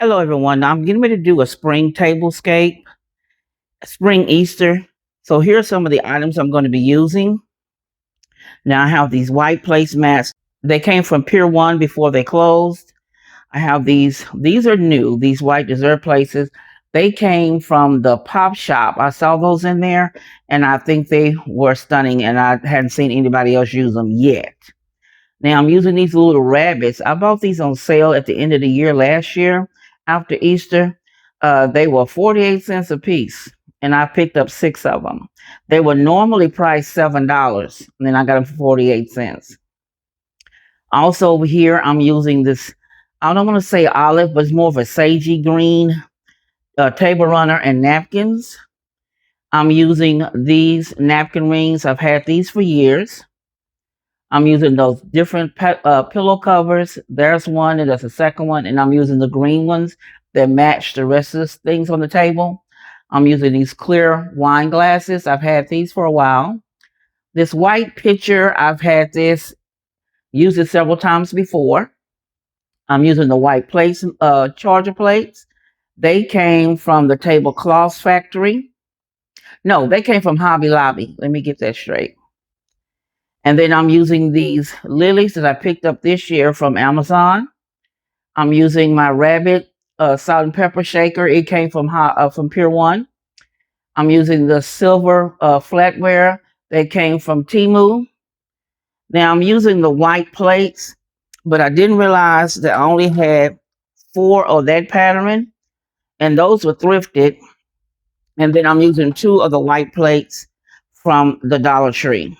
Hello, everyone. Now I'm getting ready to do a spring tablescape, spring Easter. So here are some of the items I'm going to be using. Now I have these white placemats. They came from Pier 1 before they closed. I have these are new, these white dessert places. They came from the pop shop. I saw those in there and I think they were stunning and I hadn't seen anybody else use them yet. Now I'm using these little rabbits. I bought these on sale at the end of the year last year after Easter. They were 48 cents a piece, and I picked up six of them. They were normally priced $7, and then I got them for 48 cents. Also over here, I'm using this, I don't want to say olive, but it's more of a sagey green table runner and napkins. I'm using these napkin rings. I've had these for years. I'm using those different pillow covers. There's one, and there's a second one, and I'm using the green ones that match the rest of the things on the table. I'm using these clear wine glasses. I've had these for a while. This white pitcher, I've had this, used it several times before. I'm using the white plates, charger plates. They came from the tablecloths factory. No, they came from Hobby Lobby. Let me get that straight. And then I'm using these lilies that I picked up this year from Amazon. I'm using my rabbit salt and pepper shaker. It came from Pier 1. I'm using the silver flatware that came from Temu. Now I'm using the white plates, but I didn't realize that I only had four of that pattern, and those were thrifted. And then I'm using two of the white plates from the Dollar Tree.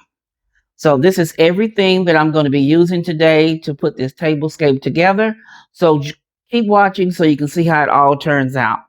So this is everything that I'm going to be using today to put this tablescape together. So keep watching so you can see how it all turns out.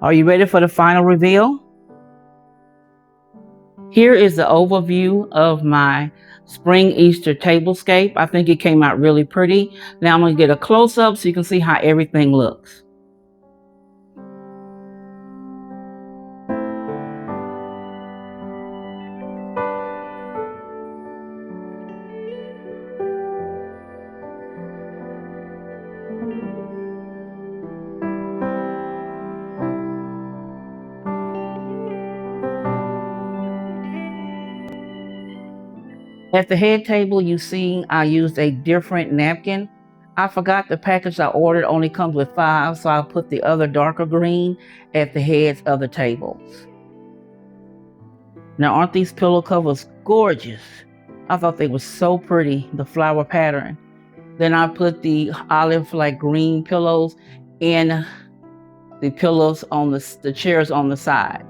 Are you ready for the final reveal? Here is the overview of my spring Easter tablescape. I think it came out really pretty. Now I'm going to get a close-up so you can see how everything looks. At the head table, you see I used a different napkin. I forgot the package I ordered only comes with 5, so I'll put the other darker green at the heads of the tables. Now, aren't these pillow covers gorgeous? I thought they were so pretty, the flower pattern. Then I put the olive like green pillows in the pillows on the chairs on the side.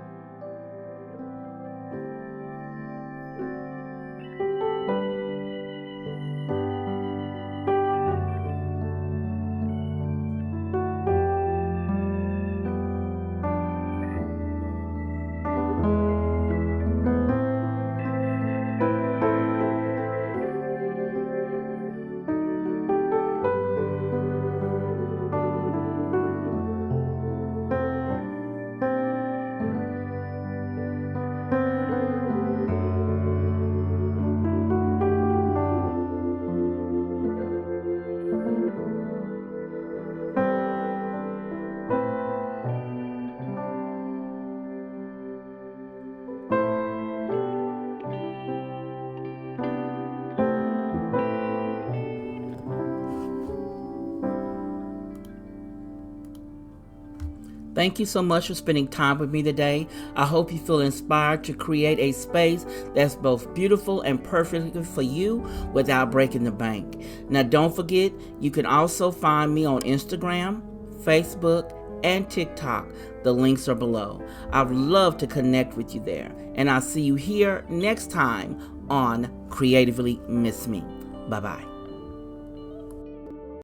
Thank you so much for spending time with me today. I hope you feel inspired to create a space that's both beautiful and perfect for you without breaking the bank. Now, don't forget, you can also find me on Instagram, Facebook, and TikTok. The links are below. I'd love to connect with you there. And I'll see you here next time on Creatively Miss Me. Bye-bye.